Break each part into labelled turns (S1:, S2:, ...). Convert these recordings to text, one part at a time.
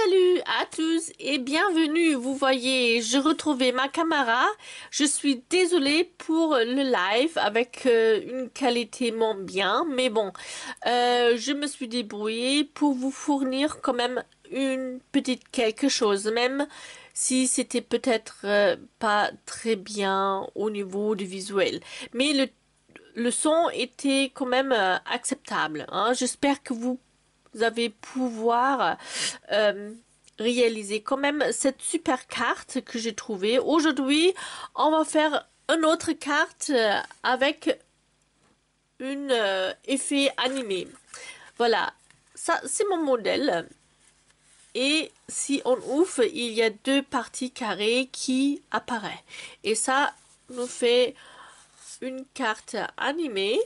S1: Salut à tous et bienvenue. Vous voyez, j'ai retrouvé ma caméra. Je suis désolée pour le live avec une qualité moins bien, mais bon, je me suis débrouillée pour vous fournir quand même une petite quelque chose, même si c'était peut-être pas très bien au niveau du visuel. Mais le son était quand même acceptable, hein. J'espère que vous avez pouvoir réaliser quand même cette super carte que j'ai trouvée. Aujourd'hui, on va faire une autre carte avec un effet animé. Voilà, ça c'est mon modèle. Et si on ouvre, il y a deux parties carrées qui apparaissent. Et ça nous fait une carte animée.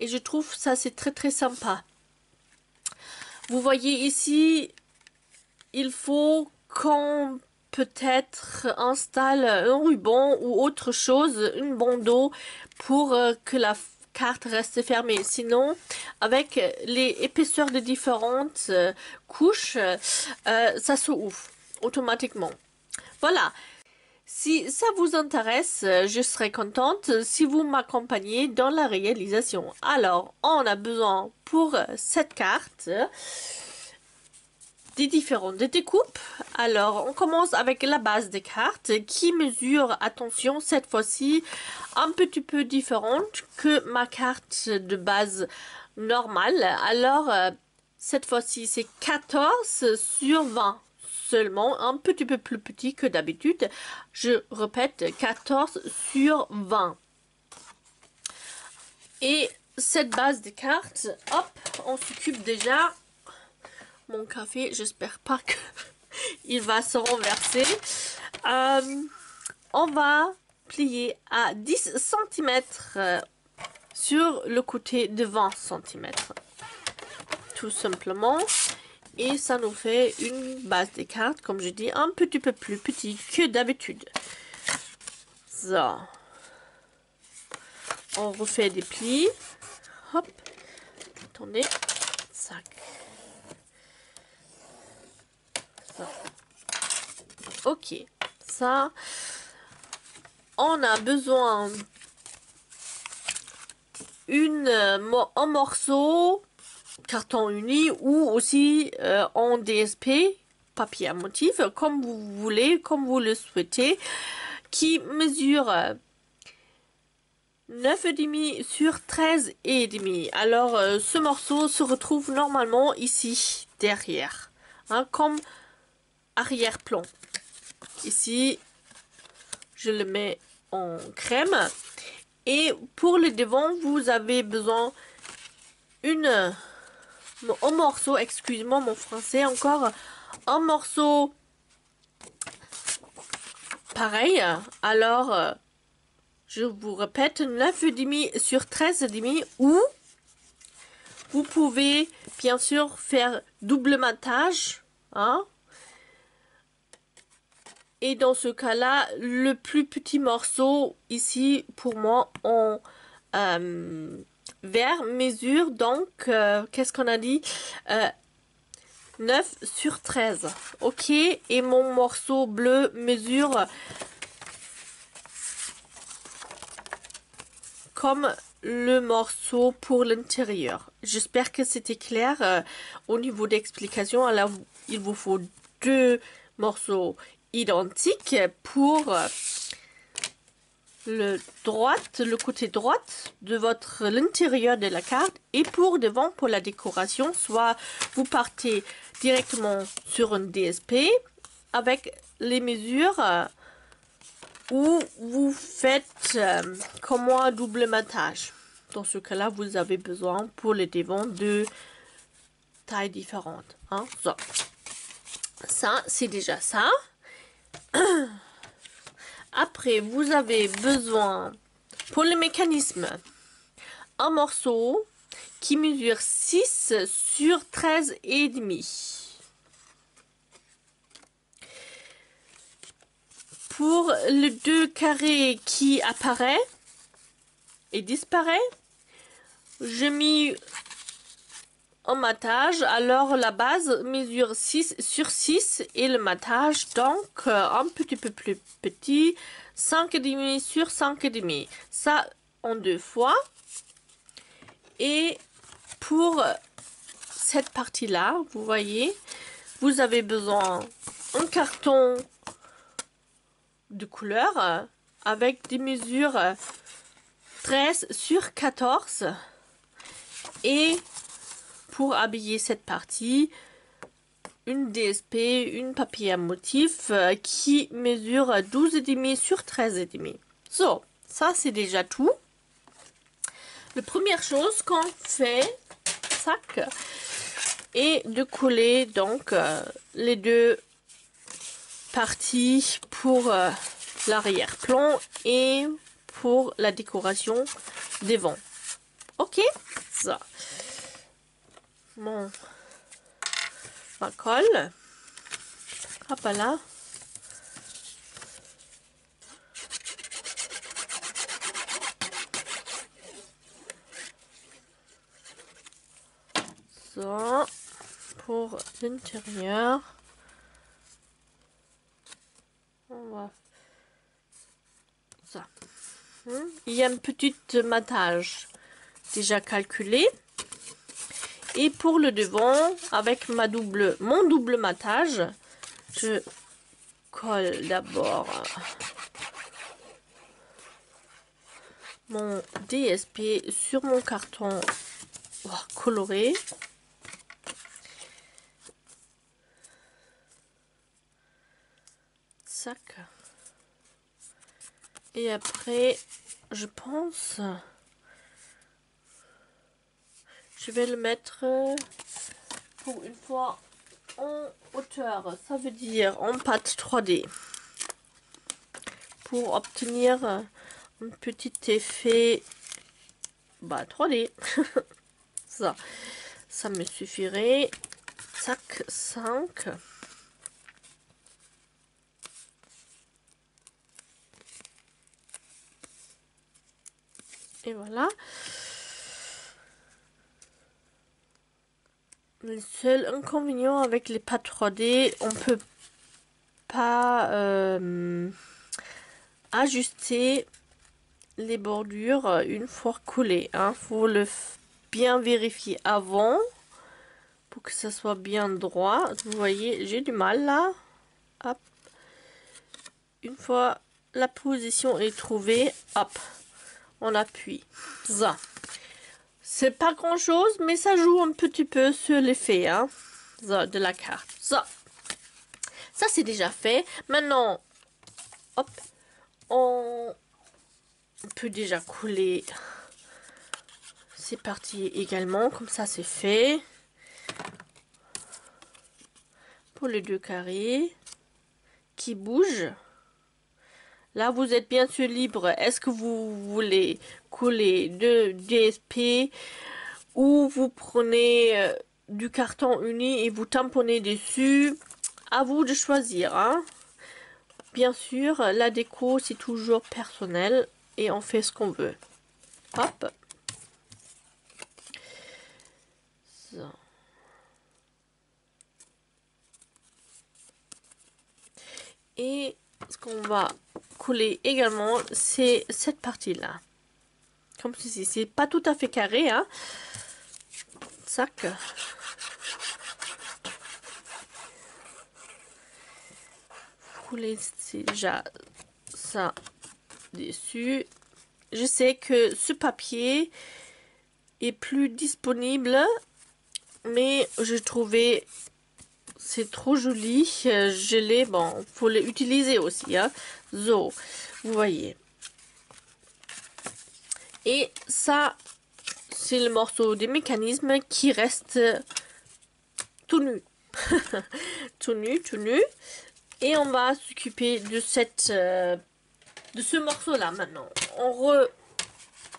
S1: Et je trouve ça c'est très sympa. Vous voyez ici, il faut qu'on peut-être installe un ruban ou autre chose, une bandeau pour que la carte reste fermée. Sinon, avec les épaisseurs de différentes couches, ça se ouvre automatiquement. Voilà. Si ça vous intéresse, je serai contente si vous m'accompagnez dans la réalisation. Alors, on a besoin pour cette carte des différentes découpes. Alors, on commence avec la base des cartes qui mesure, attention, cette fois-ci un petit peu différente que ma carte de base normale. Alors, cette fois-ci, c'est 14 sur 20. Seulement un petit peu plus petit que d'habitude. Je répète, 14 sur 20. Et cette base de cartes, hop, on s'occupe déjà. Mon café, j'espère pas que il va se renverser. On va plier à 10 cm sur le côté de 20 cm. Tout simplement. Et ça nous fait une base des cartes, comme je dis, un petit peu plus petit que d'habitude. Ça. On refait des plis. Hop. Attendez. Sac. Ça. Ok. Ça. On a besoin un morceau carton uni ou aussi en DSP, papier à motif, comme vous voulez, comme vous le souhaitez, qui mesure 9,5 sur 13,5. Alors, ce morceau se retrouve normalement ici, derrière, hein, comme arrière-plan. Ici, je le mets en crème. Et pour le devant, vous avez besoin un morceau, excuse-moi mon français encore, un morceau pareil. Alors, je vous répète, 9,5 sur 13,5 ou vous pouvez bien sûr faire double matage, hein. Et dans ce cas-là, le plus petit morceau ici pour moi en vert mesure donc, qu'est-ce qu'on a dit, 9 sur 13. Ok, et mon morceau bleu mesure comme le morceau pour l'intérieur. J'espère que c'était clair au niveau d'explication. Alors, il vous faut deux morceaux identiques pour le côté droite de l'intérieur de la carte, et pour devant pour la décoration. Soit vous partez directement sur un DSP avec les mesures ou vous faites comme moi double matage. Dans ce cas là, vous avez besoin pour les devants de tailles différentes, hein. Ça c'est déjà ça. Après, vous avez besoin, pour le mécanisme, un morceau qui mesure 6 sur 13,5. Pour le 2 carré qui apparaît et disparaît, je mis un matage. Alors la base mesure 6 sur 6 et le matage donc un petit peu plus petit, 5,5 sur 5,5. Ça en 2 fois. Et pour cette partie-là, vous voyez, vous avez besoin d'un carton de couleur avec des mesures 13 sur 14. Et pour habiller cette partie, une DSP, une papier à motif qui mesure 12,5 sur 13,5. So, ça c'est déjà tout. La première chose qu'on fait, sac, est de coller donc les deux parties pour l'arrière-plan et pour la décoration devant. Ok, ça. Bon, ma colle. Hop là. Ça, pour l'intérieur. On va ça. Il y a un petit matage déjà calculé. Et pour le devant, avec mon double matage, je colle d'abord mon DSP sur mon carton coloré. Sac. Et après, je pense, je vais le mettre pour une fois en hauteur. Ça veut dire en pâte 3D. Pour obtenir un petit effet 3D. Ça me suffirait. Sac 5. Et voilà. Le seul inconvénient avec les pâtes 3D, on peut pas ajuster les bordures une fois collées. Faut le bien vérifier avant pour que ça soit bien droit. Vous voyez, j'ai du mal là. Hop. Une fois la position est trouvée, hop, on appuie. Ça. C'est pas grand chose, mais ça joue un petit peu sur l'effet de la carte. Ça c'est déjà fait. Maintenant, hop, on peut déjà coller ces parties également. Comme ça, c'est fait. Pour les deux carrés qui bougent. Là, vous êtes bien sûr libre. Est-ce que vous voulez coller de DSP ou vous prenez du carton uni et vous tamponnez dessus? À vous de choisir. Bien sûr, la déco, c'est toujours personnel et on fait ce qu'on veut. Hop. Ça. Et ce qu'on va coller également, c'est cette partie-là. Comme ceci. C'est pas tout à fait carré. Sac. Coller déjà ça dessus. Je sais que ce papier est plus disponible, mais je trouvais c'est trop joli. Je l'ai, bon, faut l'utiliser aussi. So, vous voyez. Et ça, c'est le morceau des mécanismes qui reste tout nu. tout nu, tout nu. Et on va s'occuper de de ce morceau là maintenant. On a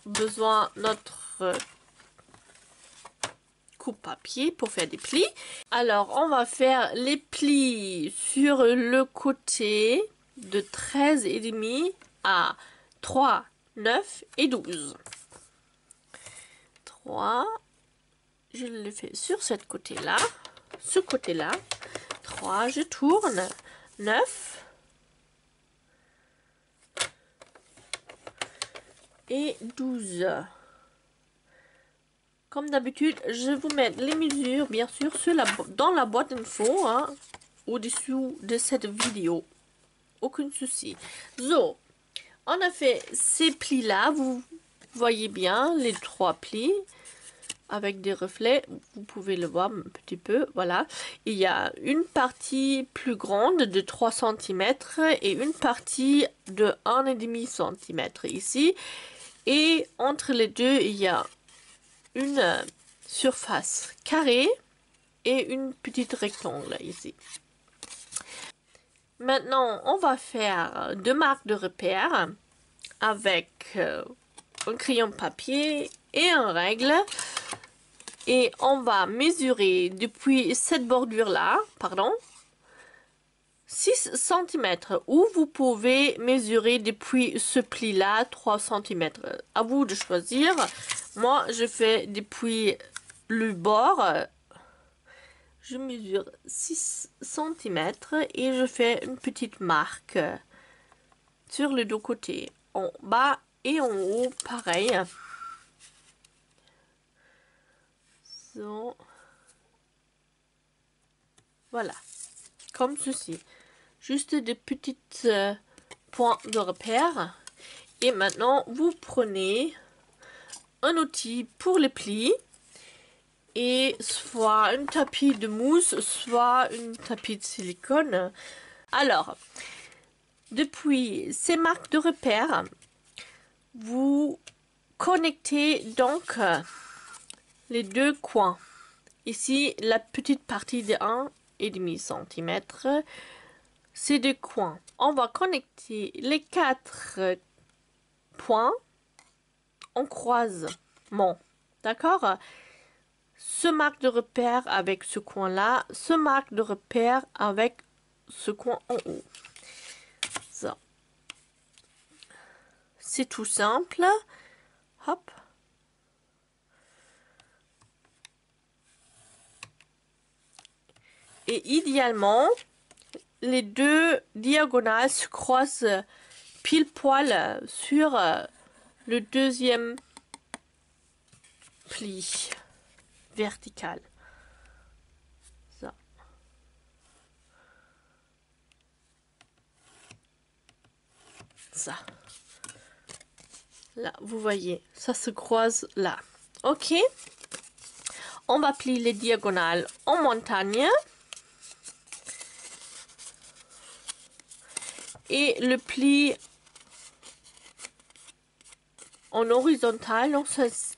S1: besoin de notre coupe papier pour faire des plis. Alors on va faire les plis sur le côté de 13,5 à 3, 9 et 12. 3, je le fais sur ce côté-là. Ce côté-là. 3, je tourne. 9. Et 12. Comme d'habitude, je vous mets les mesures, bien sûr, dans la boîte d'infos, hein, au-dessous de cette vidéo. Aucun souci. So, on a fait ces plis-là. Vous voyez bien les 3 plis avec des reflets. Vous pouvez le voir un petit peu. Voilà. Il y a une partie plus grande de 3 cm et une partie de 1,5 cm ici. Et entre les deux, il y a une surface carrée et une petite rectangle ici. Maintenant, on va faire 2 marques de repère avec un crayon papier et un règle. Et on va mesurer depuis cette bordure-là, 6 cm, ou vous pouvez mesurer depuis ce pli-là 3 cm. À vous de choisir. Moi, je fais depuis le bord. Je mesure 6 cm et je fais une petite marque sur les deux côtés. En bas et en haut, pareil. So. Voilà. Comme ceci. Juste des petites points de repère. Et maintenant, vous prenez un outil pour les plis. Et soit un tapis de mousse, soit un tapis de silicone. Alors, depuis ces marques de repère, vous connectez donc les deux coins. Ici, la petite partie de 1,5 cm, ces deux coins. On va connecter les 4 points en croisement. D'accord? Ce marque de repère avec ce coin-là, ce marque de repère avec ce coin en haut. Ça. C'est tout simple. Hop. Et idéalement, les deux diagonales se croisent pile poil sur le deuxième pli vertical. Ça. Ça. Là, vous voyez, ça se croise là. Ok. On va plier les diagonales en montagne. Et le pli en horizontal,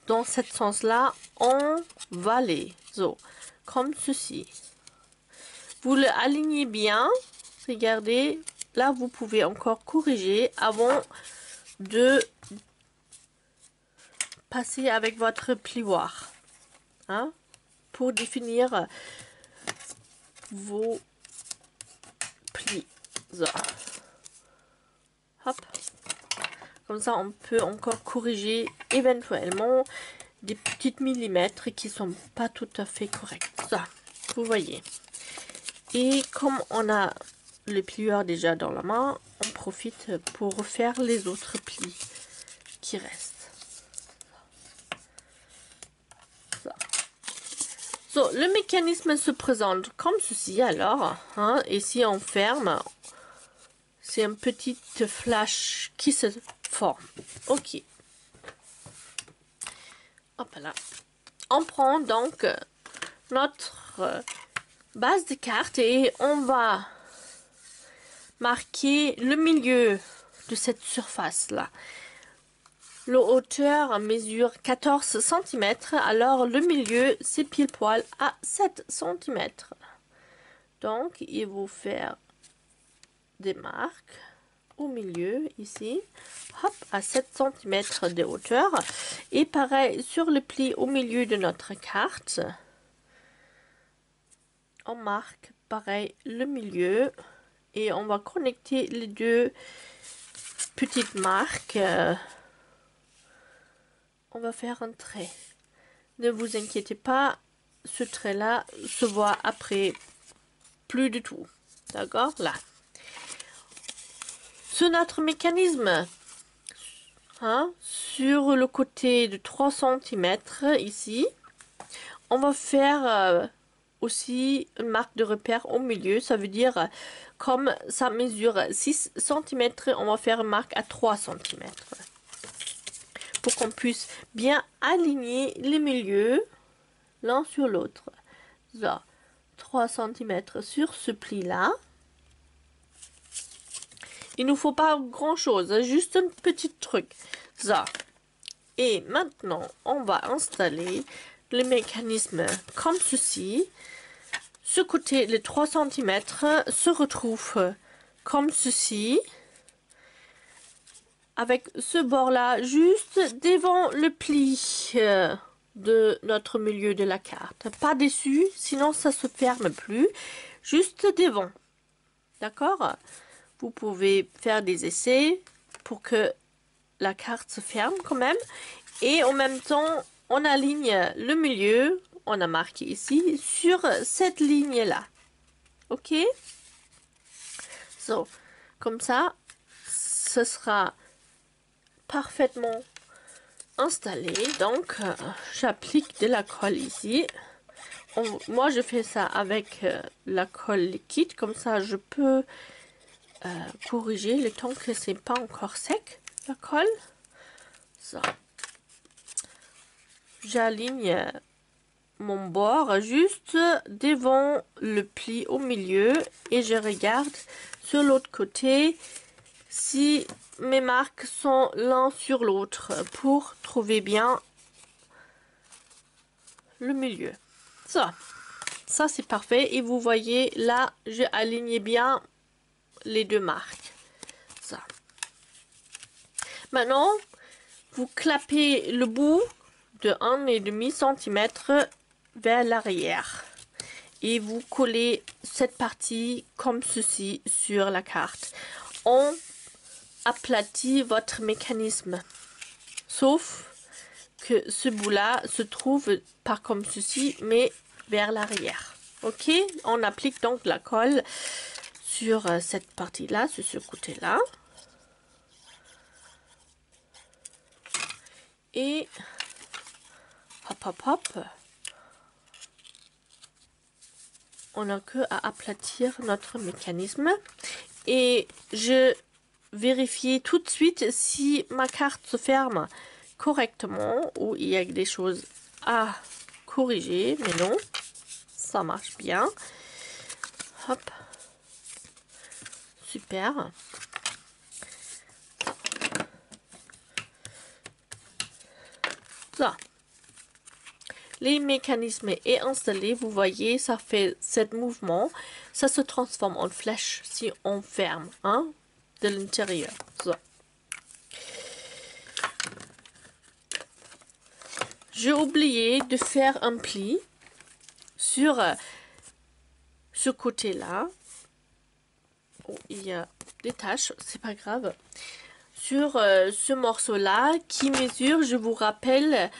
S1: dans ce sens-là, en vallée. So, comme ceci. Vous le alignez bien. Regardez, là, vous pouvez encore corriger avant de passer avec votre plioir. Hein, pour définir vos plis. So. Hop. Comme ça, on peut encore corriger éventuellement des petites millimètres qui sont pas tout à fait corrects. Ça, vous voyez. Et comme on a le plieur déjà dans la main, on profite pour refaire les autres plis qui restent. Ça. So, le mécanisme se présente comme ceci alors. Hein, et si on ferme, c'est un petit flash qui se forme. Ok. Hop là. On prend donc notre base de carte et on va marquer le milieu de cette surface là. La hauteur mesure 14 cm, alors le milieu c'est pile poil à 7 cm. Donc il faut faire des marques au milieu ici, hop, à 7 cm de hauteur. Et pareil sur le pli au milieu de notre carte, on marque pareil le milieu et on va connecter les deux petites marques. On va faire un trait. Ne vous inquiétez pas, ce trait-là se voit après plus du tout. D'accord? Là. Sur notre mécanisme, hein, sur le côté de 3 cm ici, on va faire aussi une marque de repère au milieu. Ça veut dire, comme ça mesure 6 cm, on va faire une marque à 3 cm. Pour qu'on puisse bien aligner les milieux l'un sur l'autre. Ça, 3 cm sur ce pli-là. Il ne nous faut pas grand chose, juste un petit truc. Ça. Et maintenant, on va installer le mécanisme comme ceci. Ce côté, les 3 cm, se retrouve comme ceci. Avec ce bord-là, juste devant le pli de notre milieu de la carte. Pas dessus, sinon ça se ferme plus. Juste devant. D'accord? Vous pouvez faire des essais pour que la carte se ferme quand même. Et en même temps, on aligne le milieu, on a marqué ici, sur cette ligne-là. Ok? So, comme ça, ce sera parfaitement installé. Donc, j'applique de la colle ici. Moi, je fais ça avec la colle liquide. Comme ça, je peux corriger le temps que c'est pas encore sec, la colle. Ça. J'aligne mon bord juste devant le pli au milieu et je regarde sur l'autre côté si mes marques sont l'un sur l'autre pour trouver bien le milieu. Ça c'est parfait et vous voyez là j'ai aligné bien les deux marques. Ça. Maintenant vous clapez le bout de 1,5 cm vers l'arrière et vous collez cette partie comme ceci sur la carte. On aplatit votre mécanisme, sauf que ce bout là se trouve pas comme ceci mais vers l'arrière. Ok, on applique donc la colle sur cette partie là, sur ce côté là, et hop hop hop, on n'a que à aplatir notre mécanisme et je vérifie tout de suite si ma carte se ferme correctement ou il y a des choses à corriger, mais non, ça marche bien. Hop, super. Ça. Les mécanismes est installé, vous voyez, ça fait cet mouvement, ça se transforme en flèche si on ferme, hein, de l'intérieur. So. J'ai oublié de faire un pli sur ce côté-là. Oh, il y a des taches, c'est pas grave. Sur ce morceau-là qui mesure, je vous rappelle,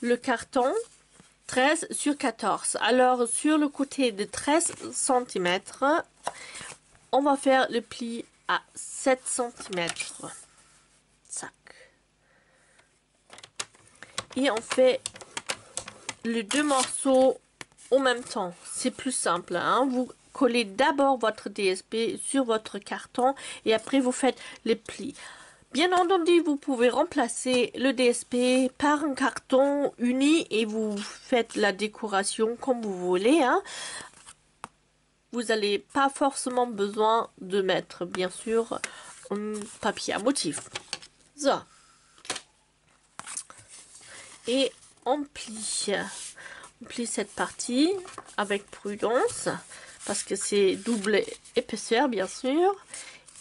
S1: le carton 13 sur 14. Alors, sur le côté de 13 cm, on va faire le pli à 7 cm. Tac. Et on fait les deux morceaux en même temps. C'est plus simple, hein? Vous collez d'abord votre DSP sur votre carton et après vous faites les plis. Bien entendu, vous pouvez remplacer le DSP par un carton uni et vous faites la décoration comme vous voulez, hein. Vous n'allez pas forcément besoin de mettre, bien sûr, un papier à motif. So. Et on plie cette partie avec prudence parce que c'est double épaisseur, bien sûr.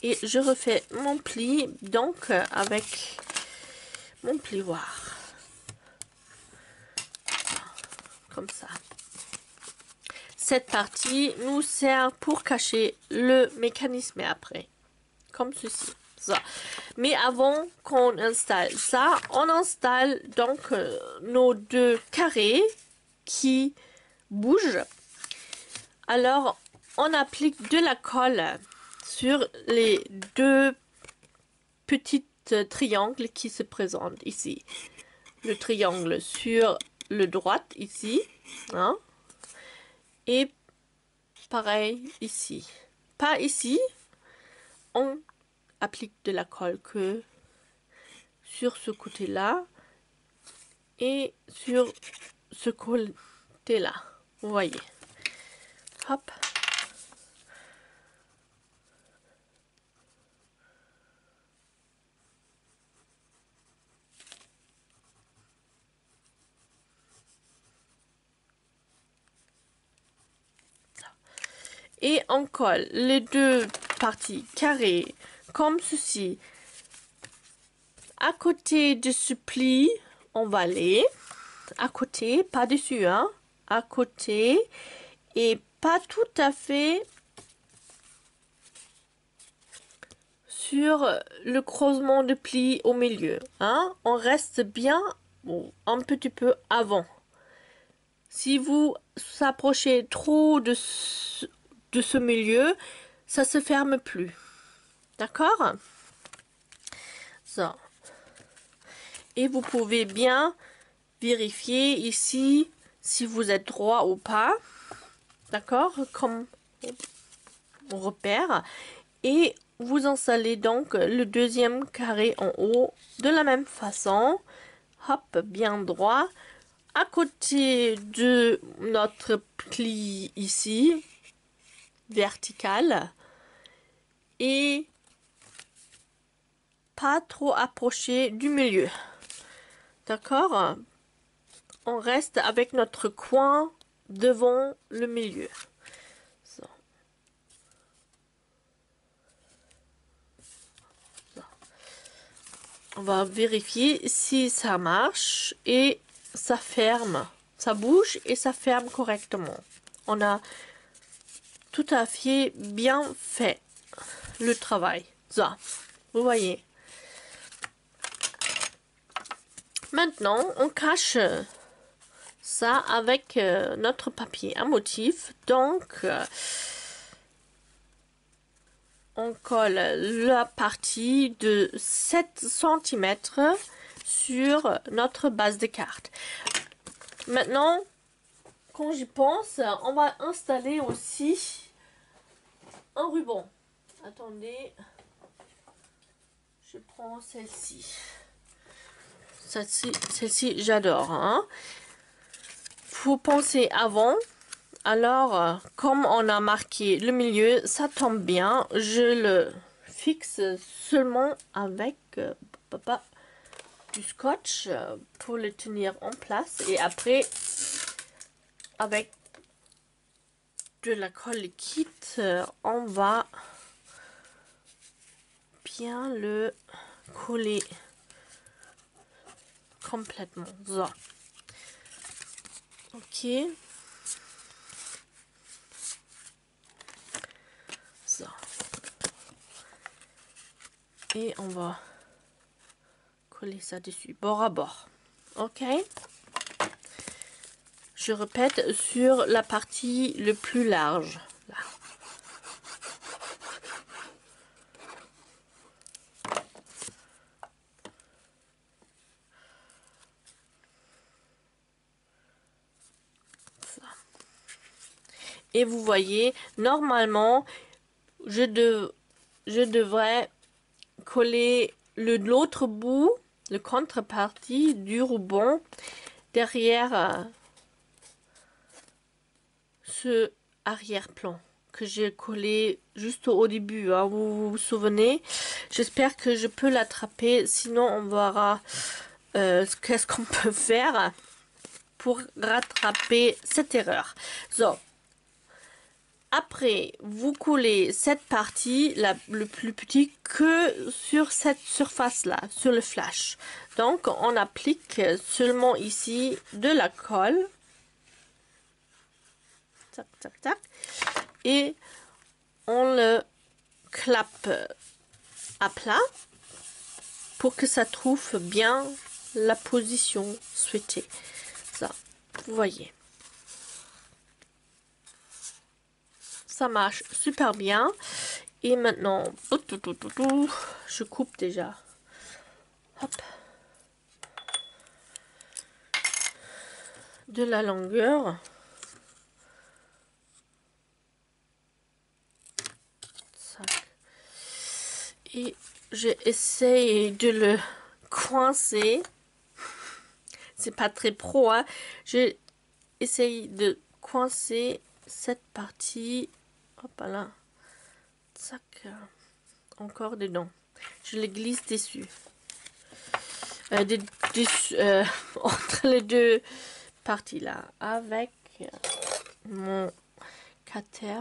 S1: Et je refais mon pli donc avec mon plioir. Comme ça. Cette partie nous sert pour cacher le mécanisme après. Comme ceci. Ça. Mais avant qu'on installe ça, on installe donc nos deux carrés qui bouge. Alors, on applique de la colle sur les deux petits triangles qui se présentent ici. Le triangle sur le droite ici, hein, et pareil ici. Pas ici, on applique de la colle que sur ce côté-là et sur ce côté-là. Vous voyez. Hop. Et on colle les deux parties carrées comme ceci. À côté de ce pli, on va aller à côté, pas dessus, hein, à côté et pas tout à fait sur le creusement de pli au milieu, hein. On reste bien un petit peu avant. Si vous s'approchez trop de ce milieu, ça se ferme plus. D'accord? Ça. Et vous pouvez bien vérifier ici si vous êtes droit ou pas. D'accord? Comme on repère. Et vous installez donc le deuxième carré en haut de la même façon. Hop, bien droit. À côté de notre pli ici, vertical. Et pas trop approché du milieu. D'accord? On reste avec notre coin devant le milieu. Ça. Ça. On va vérifier si ça marche et ça ferme. Ça bouge et ça ferme correctement. On a tout à fait bien fait le travail. Ça, vous voyez. Maintenant, on cache ça avec notre papier à motif. Donc, on colle la partie de 7 cm sur notre base de carte. Maintenant, quand j'y pense, on va installer aussi un ruban. Attendez, je prends celle-ci. Celle-ci, j'adore. Hein. Faut penser avant. Alors, comme on a marqué le milieu, ça tombe bien. Je le fixe seulement avec du scotch pour le tenir en place. Et après, avec de la colle liquide, on va bien le coller complètement. So. Ok. So. Et on va coller ça dessus, bord à bord. Ok. Je répète sur la partie le plus large. Là. Ça. Et vous voyez, normalement, je devrais coller l'autre bout, le contrepartie du ruban derrière ce arrière-plan que j'ai collé juste au début, hein, vous vous souvenez. J'espère que je peux l'attraper, sinon on verra qu'est-ce qu'on peut faire pour rattraper cette erreur. So. Après, vous collez cette partie, le plus petit, que sur cette surface-là, sur le flash. Donc, on applique seulement ici de la colle. Tac, tac, tac. Et on le clappe à plat pour que ça trouve bien la position souhaitée. Ça, vous voyez. ça marche super bien. Et maintenant, je coupe déjà. Hop. De la longueur. Et j'essaie de le coincer. C'est pas très pro, hein. J'essaie de coincer cette partie. Hop là. Tac. Encore dedans. Je le glisse dessus. Entre les deux parties là. Avec mon cutter.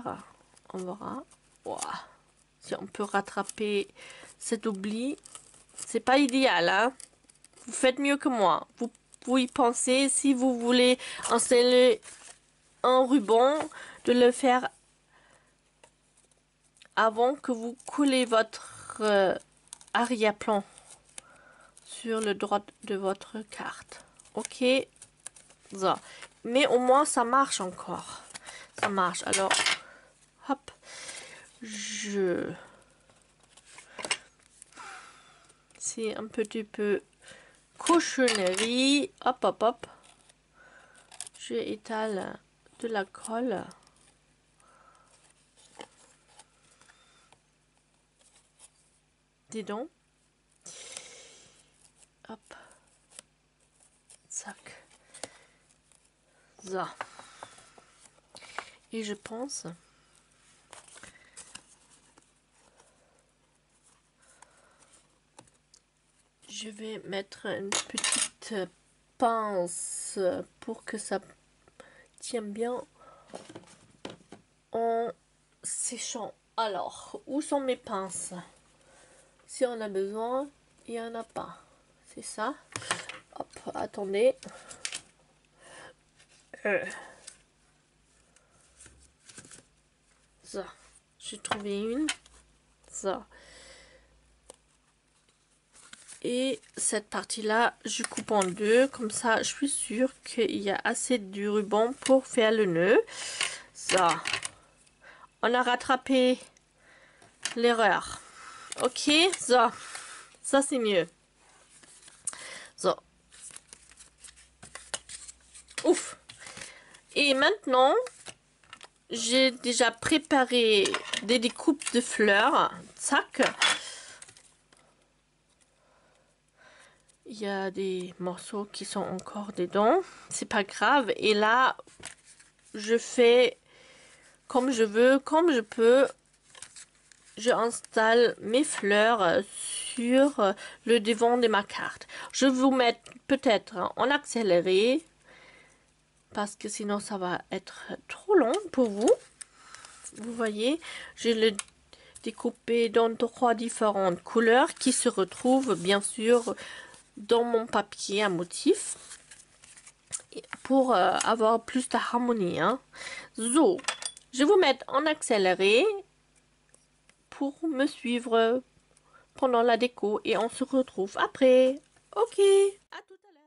S1: On verra. Wow. Si on peut rattraper cet oubli. C'est pas idéal, hein. Vous faites mieux que moi. Vous y pensez si vous voulez installer un ruban, de le faire avant que vous coulez votre arrière-plan sur le droit de votre carte. Ok, ça. Mais au moins ça marche encore. Ça marche. Alors, hop, c'est un petit peu cochonnerie. Hop, hop, hop. Je étale de la colle. Dedans. Hop. Zac. Ça. Et je pense je vais mettre une petite pince pour que ça tienne bien en séchant. Alors, où sont mes pinces? Si on a besoin, il n'y en a pas. C'est ça. Hop, attendez. Ça. J'ai trouvé une. Ça. Et cette partie-là, je coupe en deux. Comme ça, je suis sûre qu'il y a assez de ruban pour faire le nœud. Ça. On a rattrapé l'erreur. Ok, ça. Ça, c'est mieux. Ça. Ouf. Et maintenant, j'ai déjà préparé des découpes de fleurs. Tac. Il y a des morceaux qui sont encore dedans. C'est pas grave. Et là, je fais comme je veux, comme je peux. Je installe mes fleurs sur le devant de ma carte. Je vais vous mettre peut-être en accéléré parce que sinon ça va être trop long pour vous. Vous voyez, je le découpé dans 3 différentes couleurs qui se retrouvent bien sûr dans mon papier à motif pour avoir plus d'harmonie. Hein. So, je vais vous mettre en accéléré pour me suivre pendant la déco et on se retrouve après. Ok, à tout à l'heure.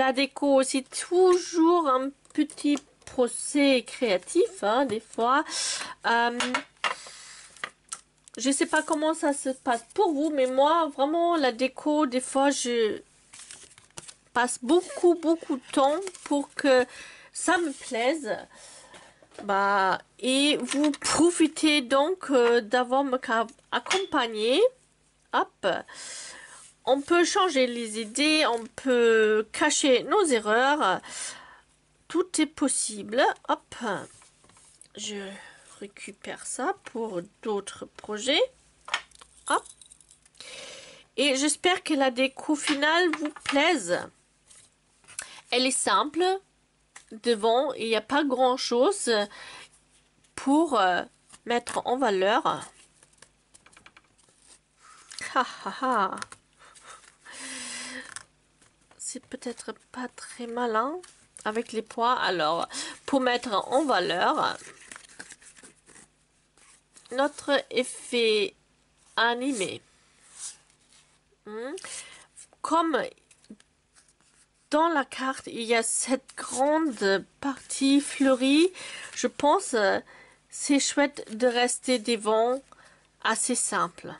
S1: la déco, c'est toujours un petit procès créatif, hein, des fois. Je sais pas comment ça se passe pour vous, mais moi, vraiment, la déco, des fois, je passe beaucoup de temps pour que ça me plaise. Bah, et vous profitez donc d'avoir me accompagné. Hop. On peut changer les idées, on peut cacher nos erreurs. Tout est possible. Hop. Je récupère ça pour d'autres projets. Hop. Et j'espère que la déco finale vous plaise. Elle est simple. Devant, il n'y a pas grand chose pour mettre en valeur. Ha, ha, ha. C'est peut-être pas très malin avec les poids. Alors, pour mettre en valeur notre effet animé. Comme dans la carte, il y a cette grande partie fleurie, je pense c'est chouette de rester devant assez simple.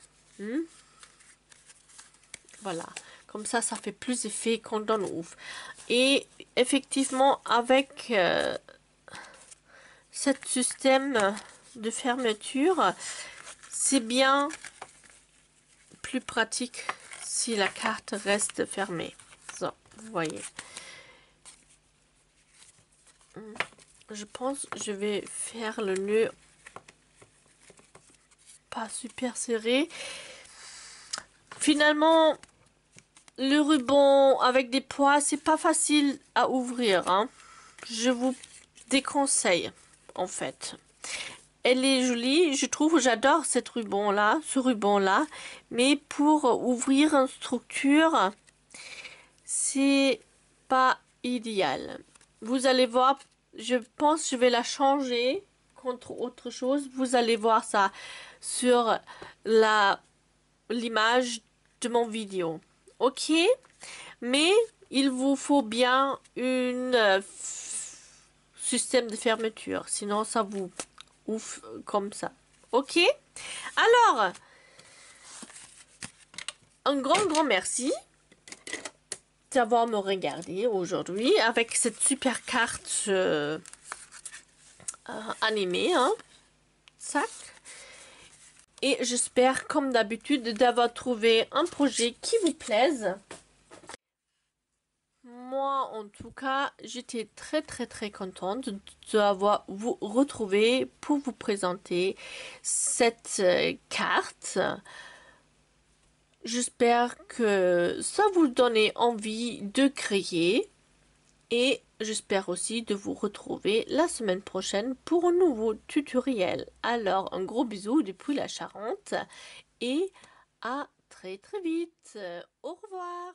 S1: Voilà, comme ça fait plus effet quand on ouvre. Et effectivement, avec ce système de fermeture, c'est bien plus pratique si la carte reste fermée. Ça, vous voyez. Je pense que je vais faire le nœud pas super serré. Finalement, le ruban avec des poids, c'est pas facile à ouvrir, hein. Je vous déconseille, en fait. Elle est jolie, je trouve, j'adore ce ruban-là, mais pour ouvrir une structure, c'est pas idéal. Vous allez voir, je pense que je vais la changer contre autre chose. Vous allez voir ça sur l'image de mon vidéo. Ok, mais il vous faut bien un système de fermeture, sinon ça vous ouf comme ça. Ok, alors un grand merci d'avoir me regardé aujourd'hui avec cette super carte animée, hein, sac. Et j'espère, comme d'habitude, d'avoir trouvé un projet qui vous plaise. Moi, en tout cas, j'étais très contente d'avoir vous retrouvé pour vous présenter cette carte. J'espère que ça vous donne envie de créer. Et j'espère aussi de vous retrouver la semaine prochaine pour un nouveau tutoriel. Alors, un gros bisou depuis la Charente et à très vite. Au revoir.